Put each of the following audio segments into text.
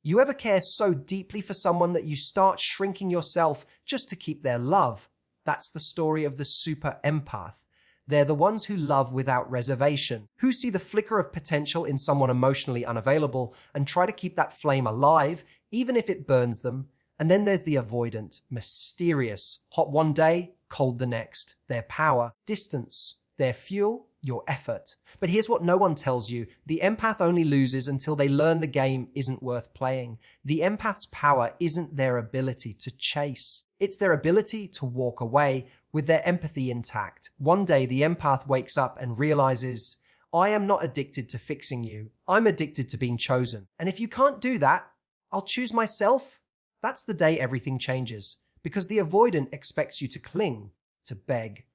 You ever care so deeply for someone that you start shrinking yourself just to keep their love? That's the story of the super empath. They're the ones who love without reservation, who see the flicker of potential in someone emotionally unavailable and try to keep that flame alive, even if it burns them. And then there's the avoidant, mysterious, hot one day, cold the next. Their power, distance, their fuel, your effort. But here's what no one tells you. The empath only loses until they learn the game isn't worth playing. The empath's power isn't their ability to chase. It's their ability to walk away with their empathy intact. One day, the empath wakes up and realizes, I am not addicted to fixing you. I'm addicted to being chosen. And if you can't do that, I'll choose myself. That's the day everything changes, because the avoidant expects you to cling, to beg,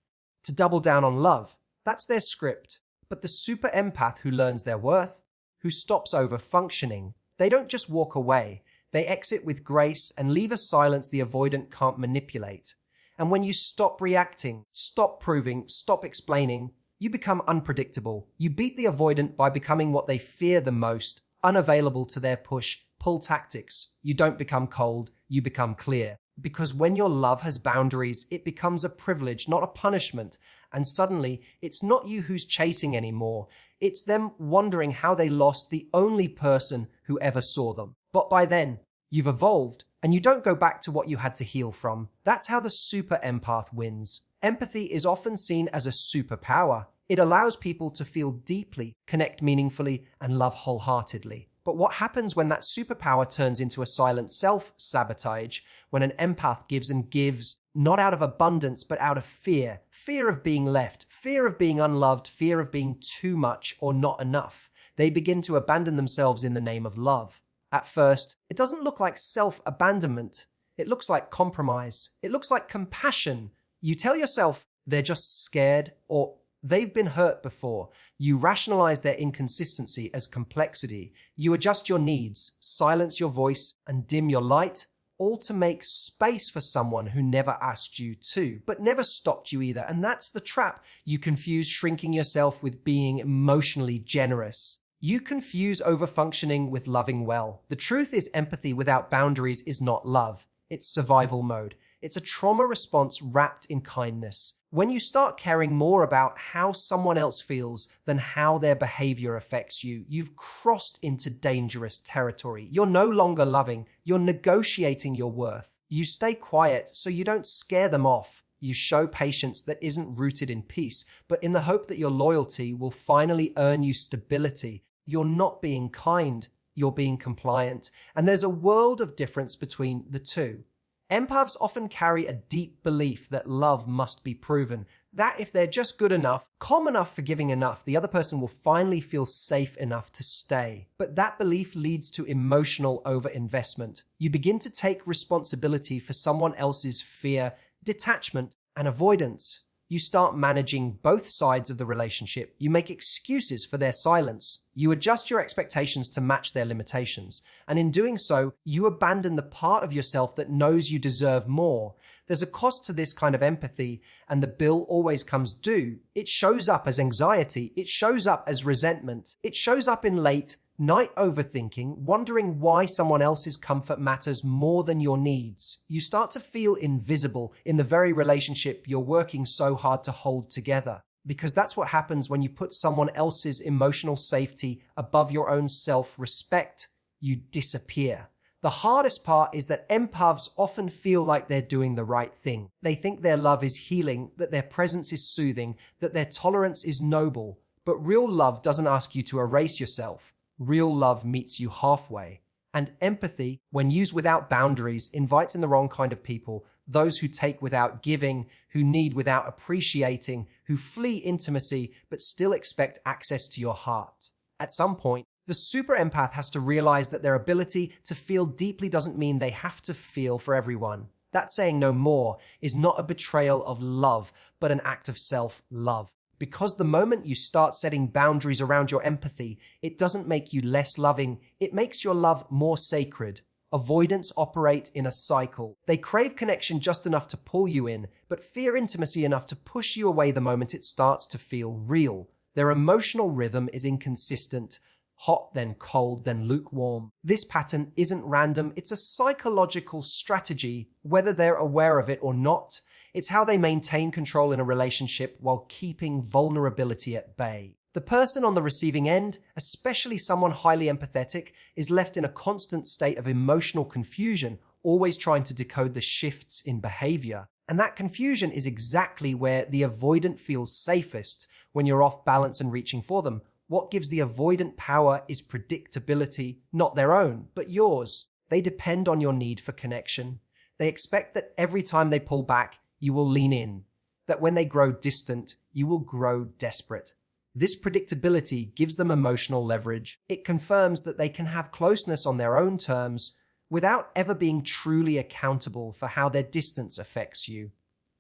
to double down on love. That's their script. But the super empath who learns their worth, who stops over functioning, they don't just walk away. They exit with grace and leave a silence the avoidant can't manipulate. And when you stop reacting, stop proving, stop explaining, you become unpredictable. You beat the avoidant by becoming what they fear the most, unavailable to their push-pull tactics. You don't become cold, you become clear. Because when your love has boundaries, it becomes a privilege, not a punishment. And suddenly, it's not you who's chasing anymore. It's them wondering how they lost the only person who ever saw them. But by then, you've evolved, and you don't go back to what you had to heal from. That's how the super empath wins. Empathy is often seen as a superpower. It allows people to feel deeply, connect meaningfully, and love wholeheartedly. But what happens when that superpower turns into a silent self-sabotage, when an empath gives and gives, not out of abundance, but out of fear? Fear of being left, fear of being unloved, fear of being too much or not enough. They begin to abandon themselves in the name of love. At first, it doesn't look like self-abandonment. It looks like compromise. It looks like compassion. You tell yourself they're just scared or they've been hurt before. You rationalize their inconsistency as complexity. You adjust your needs, silence your voice, and dim your light, all to make space for someone who never asked you to, but never stopped you either. And that's the trap. You confuse shrinking yourself with being emotionally generous. You confuse overfunctioning with loving well. The truth is, empathy without boundaries is not love. It's survival mode. It's a trauma response wrapped in kindness. When you start caring more about how someone else feels than how their behavior affects you, you've crossed into dangerous territory. You're no longer loving. You're negotiating your worth. You stay quiet so you don't scare them off. You show patience that isn't rooted in peace, but in the hope that your loyalty will finally earn you stability. You're not being kind. You're being compliant. And there's a world of difference between the two. Empaths often carry a deep belief that love must be proven, that if they're just good enough, calm enough, forgiving enough, the other person will finally feel safe enough to stay. But that belief leads to emotional overinvestment. You begin to take responsibility for someone else's fear, detachment, and avoidance. You start managing both sides of the relationship. You make excuses for their silence. You adjust your expectations to match their limitations. And in doing so, you abandon the part of yourself that knows you deserve more. There's a cost to this kind of empathy, and the bill always comes due. It shows up as anxiety. It shows up as resentment. It shows up in late night overthinking, wondering why someone else's comfort matters more than your needs. You start to feel invisible in the very relationship you're working so hard to hold together. Because that's what happens when you put someone else's emotional safety above your own self-respect. You disappear. The hardest part is that empaths often feel like they're doing the right thing. They think their love is healing, that their presence is soothing, that their tolerance is noble. But real love doesn't ask you to erase yourself. Real love meets you halfway. And empathy, when used without boundaries, invites in the wrong kind of people, those who take without giving, who need without appreciating, who flee intimacy but still expect access to your heart. At some point, the super empath has to realize that their ability to feel deeply doesn't mean they have to feel for everyone. That saying no more is not a betrayal of love, but an act of self-love. Because the moment you start setting boundaries around your empathy, it doesn't make you less loving, it makes your love more sacred. Avoidants operate in a cycle. They crave connection just enough to pull you in, but fear intimacy enough to push you away the moment it starts to feel real. Their emotional rhythm is inconsistent, hot, then cold, then lukewarm. This pattern isn't random, it's a psychological strategy, whether they're aware of it or not. It's how they maintain control in a relationship while keeping vulnerability at bay. The person on the receiving end, especially someone highly empathetic, is left in a constant state of emotional confusion, always trying to decode the shifts in behavior. And that confusion is exactly where the avoidant feels safest when you're off balance and reaching for them. What gives the avoidant power is predictability, not their own, but yours. They depend on your need for connection. They expect that every time they pull back, you will lean in. That when they grow distant, you will grow desperate. This predictability gives them emotional leverage. It confirms that they can have closeness on their own terms without ever being truly accountable for how their distance affects you.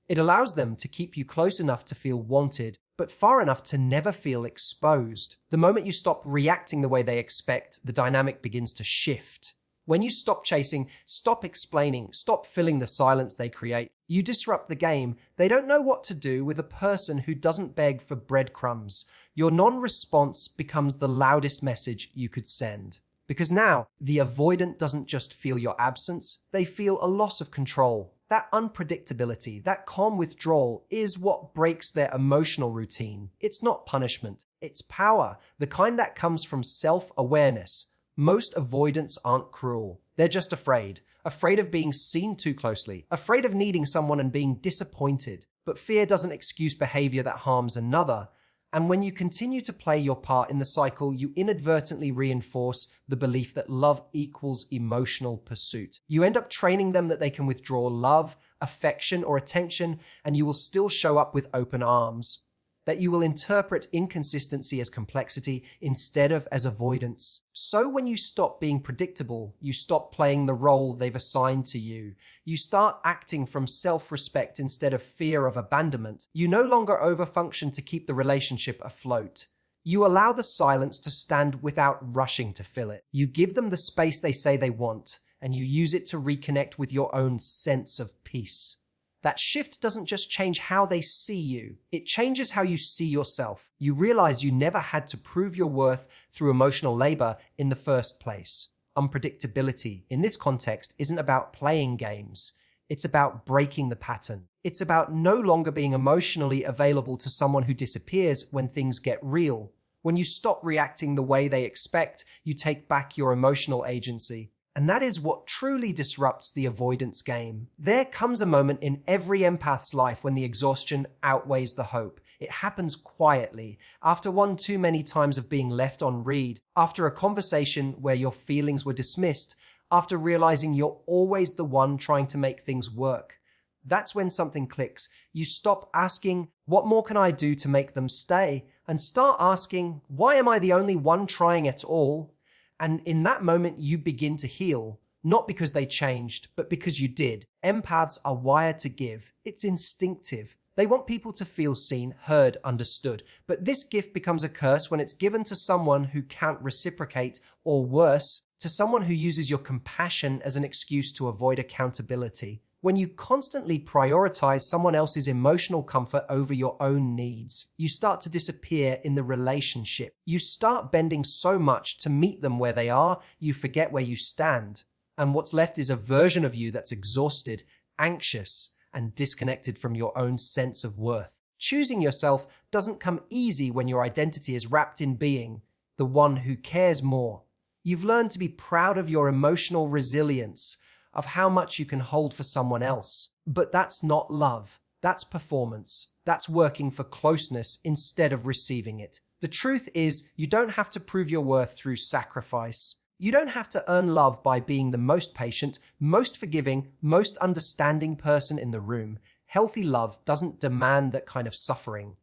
It allows them to keep you close enough to feel wanted, but far enough to never feel exposed. The moment you stop reacting the way they expect, the dynamic begins to shift. When you stop chasing, stop explaining, stop filling the silence they create, you disrupt the game. They don't know what to do with a person who doesn't beg for breadcrumbs. Your non-response becomes the loudest message you could send. Because now, the avoidant doesn't just feel your absence, they feel a loss of control. That unpredictability, that calm withdrawal is what breaks their emotional routine. It's not punishment, it's power, the kind that comes from self-awareness. Most avoidants aren't cruel. They're just afraid of being seen too closely, afraid of needing someone and being disappointed. But fear doesn't excuse behavior that harms another. And when you continue to play your part in the cycle, you inadvertently reinforce the belief that love equals emotional pursuit. You end up training them that they can withdraw love, affection, or attention, and you will still show up with open arms. That you will interpret inconsistency as complexity instead of as avoidance. So when you stop being predictable, you stop playing the role they've assigned to you. You start acting from self-respect instead of fear of abandonment. You no longer overfunction to keep the relationship afloat. You allow the silence to stand without rushing to fill it. You give them the space they say they want, and you use it to reconnect with your own sense of peace. That shift doesn't just change how they see you, it changes how you see yourself. You realize you never had to prove your worth through emotional labor in the first place. Unpredictability, in this context, isn't about playing games. It's about breaking the pattern. It's about no longer being emotionally available to someone who disappears when things get real. When you stop reacting the way they expect, you take back your emotional agency. And that is what truly disrupts the avoidance game. There comes a moment in every empath's life when the exhaustion outweighs the hope. It happens quietly, after one too many times of being left on read, after a conversation where your feelings were dismissed, after realizing you're always the one trying to make things work. That's when something clicks. You stop asking, what more can I do to make them stay? And start asking, why am I the only one trying at all? And in that moment, you begin to heal, not because they changed, but because you did. Empaths are wired to give. It's instinctive. They want people to feel seen, heard, understood. But this gift becomes a curse when it's given to someone who can't reciprocate, or worse, to someone who uses your compassion as an excuse to avoid accountability. When you constantly prioritize someone else's emotional comfort over your own needs, you start to disappear in the relationship. You start bending so much to meet them where they are, you forget where you stand. And what's left is a version of you that's exhausted, anxious, and disconnected from your own sense of worth. Choosing yourself doesn't come easy when your identity is wrapped in being the one who cares more. You've learned to be proud of your emotional resilience, of how much you can hold for someone else. But that's not love. That's performance. That's working for closeness instead of receiving it. The truth is, you don't have to prove your worth through sacrifice. You don't have to earn love by being the most patient, most forgiving, most understanding person in the room. Healthy love doesn't demand that kind of suffering.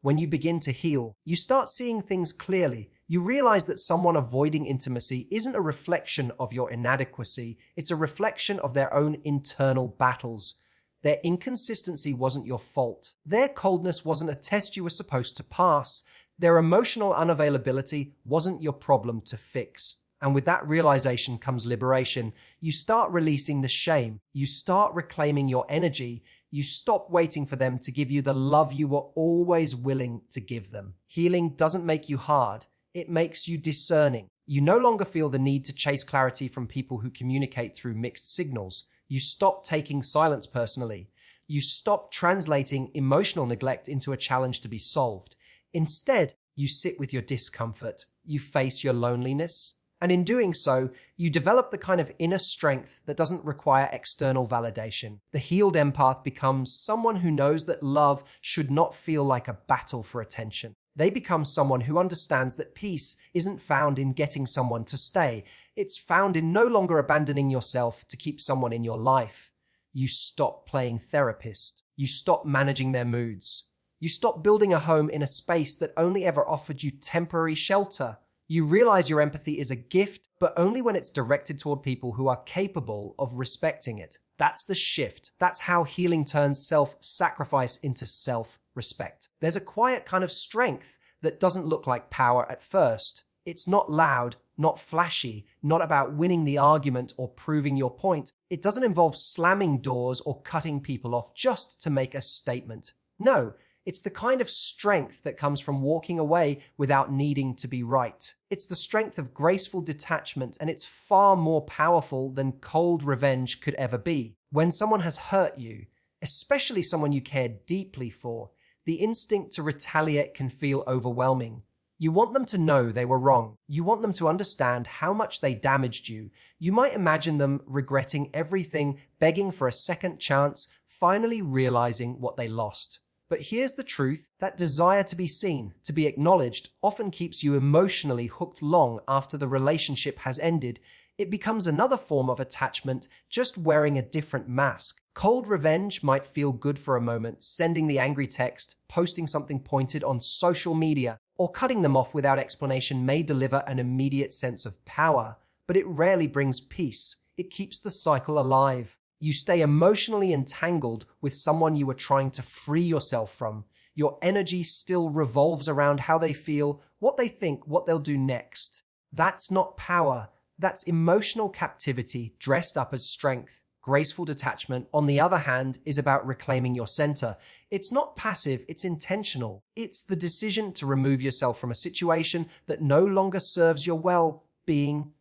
When you begin to heal, you start seeing things clearly. You realize that someone avoiding intimacy isn't a reflection of your inadequacy, it's a reflection of their own internal battles. Their inconsistency wasn't your fault. Their coldness wasn't a test you were supposed to pass. Their emotional unavailability wasn't your problem to fix. And with that realization comes liberation. You start releasing the shame. You start reclaiming your energy. You stop waiting for them to give you the love you were always willing to give them. Healing doesn't make you hard. It makes you discerning. You no longer feel the need to chase clarity from people who communicate through mixed signals. You stop taking silence personally. You stop translating emotional neglect into a challenge to be solved. Instead, you sit with your discomfort. You face your loneliness. And in doing so, you develop the kind of inner strength that doesn't require external validation. The healed empath becomes someone who knows that love should not feel like a battle for attention. They become someone who understands that peace isn't found in getting someone to stay. It's found in no longer abandoning yourself to keep someone in your life. You stop playing therapist. You stop managing their moods. You stop building a home in a space that only ever offered you temporary shelter. You realize your empathy is a gift, but only when it's directed toward people who are capable of respecting it. That's the shift. That's how healing turns self-sacrifice into self-respect. There's a quiet kind of strength that doesn't look like power at first. It's not loud, not flashy, not about winning the argument or proving your point. It doesn't involve slamming doors or cutting people off just to make a statement. No, it's the kind of strength that comes from walking away without needing to be right. It's the strength of graceful detachment, and it's far more powerful than cold revenge could ever be. When someone has hurt you, especially someone you care deeply for, the instinct to retaliate can feel overwhelming. You want them to know they were wrong. You want them to understand how much they damaged you. You might imagine them regretting everything, begging for a second chance, finally realizing what they lost. But here's the truth, that desire to be seen, to be acknowledged, often keeps you emotionally hooked long after the relationship has ended. It becomes another form of attachment, just wearing a different mask. Cold revenge might feel good for a moment, sending the angry text, posting something pointed on social media, or cutting them off without explanation may deliver an immediate sense of power, but it rarely brings peace. It keeps the cycle alive. You stay emotionally entangled with someone you are trying to free yourself from. Your energy still revolves around how they feel, what they think, what they'll do next. That's not power. That's emotional captivity dressed up as strength. Graceful detachment, on the other hand, is about reclaiming your center. It's not passive, it's intentional. It's the decision to remove yourself from a situation that no longer serves your well-being,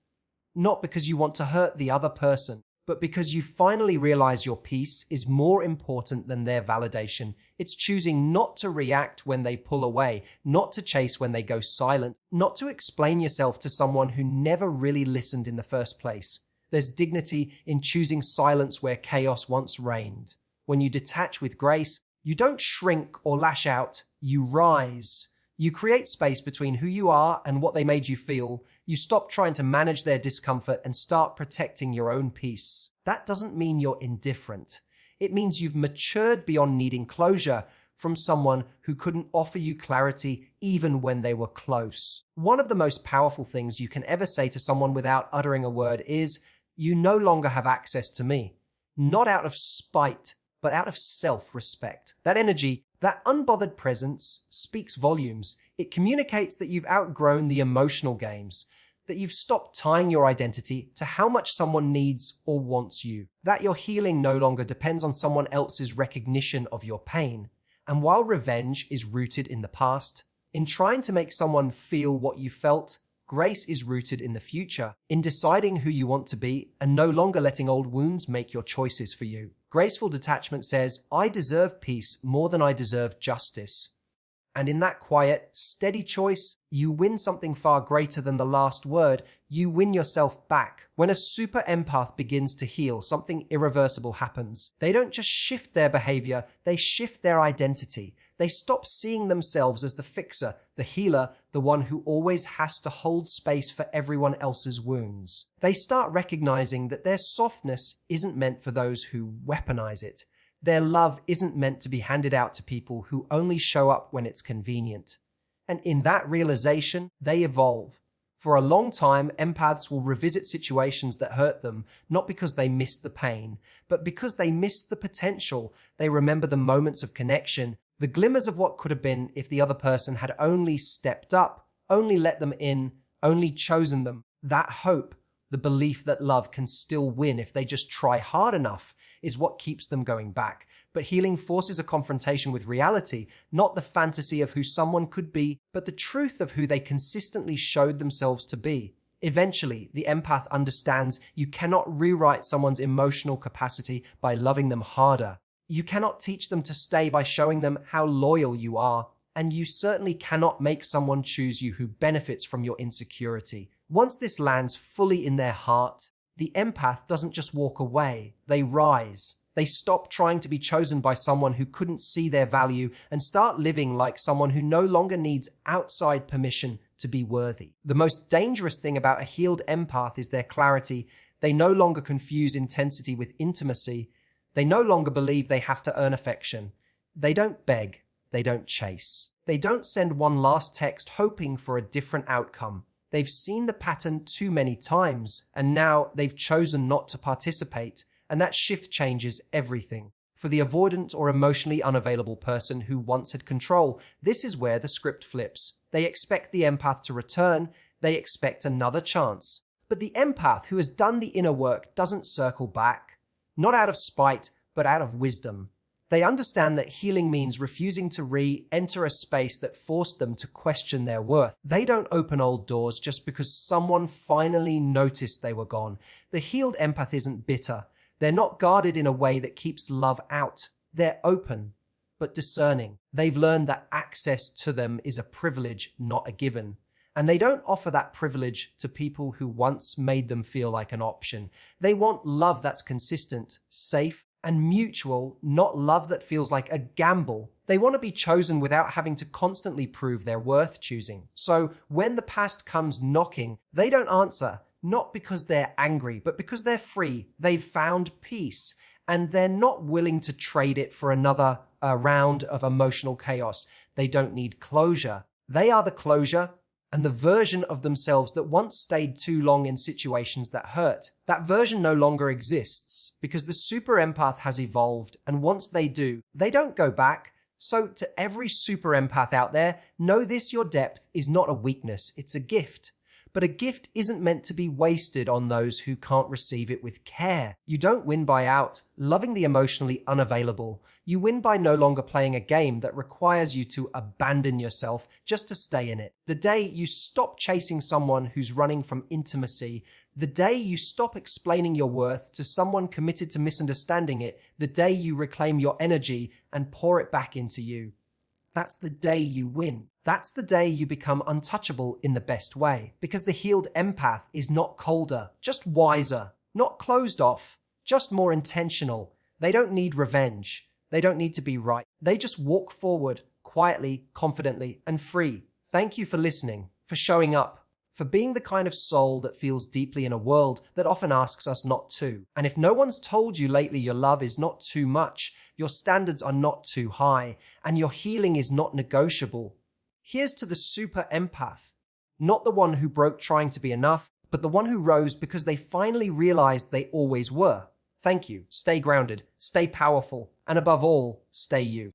not because you want to hurt the other person, but because you finally realize your peace is more important than their validation. It's choosing not to react when they pull away, not to chase when they go silent, not to explain yourself to someone who never really listened in the first place. There's dignity in choosing silence where chaos once reigned. When you detach with grace, you don't shrink or lash out, you rise. You create space between who you are and what they made you feel. You stop trying to manage their discomfort and start protecting your own peace. That doesn't mean you're indifferent. It means you've matured beyond needing closure from someone who couldn't offer you clarity even when they were close. One of the most powerful things you can ever say to someone without uttering a word is, "You no longer have access to me." Not out of spite, but out of self-respect. That energy, that unbothered presence speaks volumes. It communicates that you've outgrown the emotional games, that you've stopped tying your identity to how much someone needs or wants you, that your healing no longer depends on someone else's recognition of your pain. And while revenge is rooted in the past, in trying to make someone feel what you felt, grace is rooted in the future, in deciding who you want to be and no longer letting old wounds make your choices for you. Graceful detachment says, "I deserve peace more than I deserve justice." And in that quiet, steady choice, you win something far greater than the last word. You win yourself back. When a super empath begins to heal, something irreversible happens. They don't just shift their behavior, they shift their identity. They stop seeing themselves as the fixer, the healer, the one who always has to hold space for everyone else's wounds. They start recognizing that their softness isn't meant for those who weaponize it. Their love isn't meant to be handed out to people who only show up when it's convenient. And in that realization, they evolve. For a long time, empaths will revisit situations that hurt them, not because they miss the pain, but because they miss the potential. They remember the moments of connection, the glimmers of what could have been if the other person had only stepped up, only let them in, only chosen them. That hope, The belief that love can still win if they just try hard enough is what keeps them going back. But healing forces a confrontation with reality, not the fantasy of who someone could be, but the truth of who they consistently showed themselves to be. Eventually, the empath understands you cannot rewrite someone's emotional capacity by loving them harder. You cannot teach them to stay by showing them how loyal you are. And you certainly cannot make someone choose you who benefits from your insecurity. Once this lands fully in their heart, the empath doesn't just walk away, they rise. They stop trying to be chosen by someone who couldn't see their value and start living like someone who no longer needs outside permission to be worthy. The most dangerous thing about a healed empath is their clarity. They no longer confuse intensity with intimacy. They no longer believe they have to earn affection. They don't beg. They don't chase. They don't send one last text hoping for a different outcome. They've seen the pattern too many times, and now they've chosen not to participate, and that shift changes everything. For the avoidant or emotionally unavailable person who once had control, this is where the script flips. They expect the empath to return. They expect another chance. But the empath who has done the inner work doesn't circle back. Not out of spite, but out of wisdom. They understand that healing means refusing to re-enter a space that forced them to question their worth. They don't open old doors just because someone finally noticed they were gone. The healed empath isn't bitter. They're not guarded in a way that keeps love out. They're open, but discerning. They've learned that access to them is a privilege, not a given. And they don't offer that privilege to people who once made them feel like an option. They want love that's consistent, safe, and mutual, not love that feels like a gamble. They want to be chosen without having to constantly prove they're worth choosing. So when the past comes knocking, they don't answer, not because they're angry, but because they're free. They've found peace, and they're not willing to trade it for another round of emotional chaos. They don't need closure. They are the closure and the version of themselves that once stayed too long in situations that hurt. That version no longer exists because the super empath has evolved, and once they do, they don't go back. So to every super empath out there, know this: your depth is not a weakness, it's a gift. But a gift isn't meant to be wasted on those who can't receive it with care. You don't win by loving the emotionally unavailable. You win by no longer playing a game that requires you to abandon yourself just to stay in it. The day you stop chasing someone who's running from intimacy, the day you stop explaining your worth to someone committed to misunderstanding it, the day you reclaim your energy and pour it back into you, that's the day you win. That's the day you become untouchable in the best way. Because the healed empath is not colder, just wiser. Not closed off, just more intentional. They don't need revenge. They don't need to be right. They just walk forward quietly, confidently, and free. Thank you for listening, for showing up, for being the kind of soul that feels deeply in a world that often asks us not to. And if no one's told you lately your love is not too much, your standards are not too high, and your healing is not negotiable, here's to the super empath. Not the one who broke trying to be enough, but the one who rose because they finally realized they always were. Thank you. Stay grounded, stay powerful, and above all, stay you.